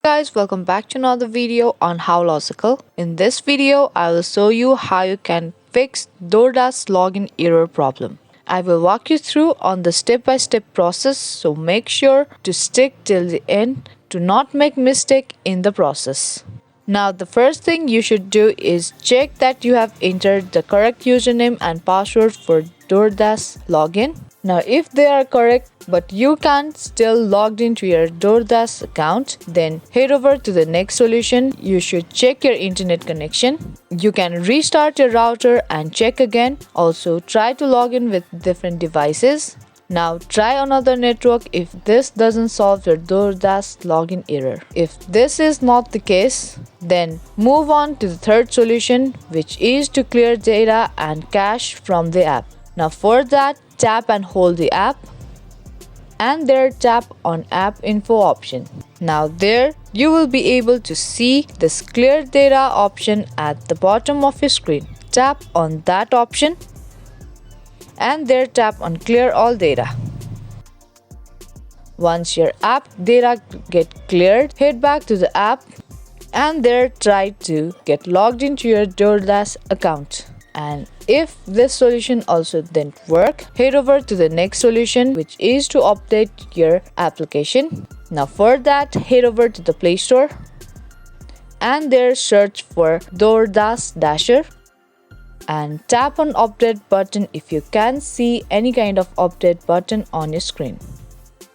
Guys, welcome back to another video on How Logical. In this video, I will show you how you can fix DoorDash login error problem. I will walk you through on the step-by-step process, so make sure to stick till the end to not make mistake in the process. Now the first thing you should do is check that you have entered the correct username and password for DoorDash login. Now if they are correct but you can't still logged into your DoorDash account, then head over to the next solution. You should check your internet connection. You can restart your router and check again. Also try to log in with different devices. Now try another network if this doesn't solve your DoorDash login error. If this is not the case, then move on to the third solution, which is to clear data and cache from the app. Now for that, tap and hold the app and there tap on app info option. Now there you will be able to see this clear data option at the bottom of your screen. Tap on that option and there tap on clear all data. Once your app data get cleared, head back to the app and there try to get logged into your DoorDash account. And if this solution also didn't work, head over to the next solution, which is to update your application. Now for that, head over to the Play Store and there search for DoorDash Dasher and tap on update button if you can see any kind of update button on your screen.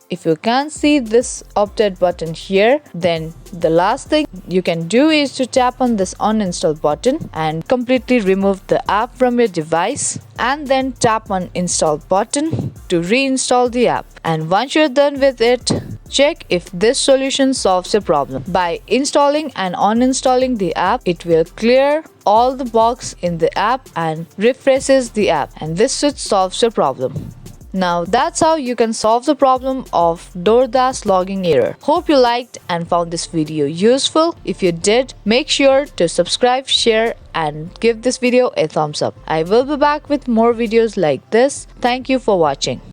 If you can't see this update button here, then the last thing you can do is to tap on this uninstall button and completely remove the app from your device, and then tap on install button to reinstall the app. And once you're done with it, check if this solution solves your problem. By installing and uninstalling the app, it will clear all the bugs in the app and refreshes the app, and this should solve your problem. Now that's how you can solve the problem of DoorDash logging error. Hope you liked and found this video useful. If you did, make sure to subscribe, share and give this video a thumbs up. I will be back with more videos like this. Thank you for watching.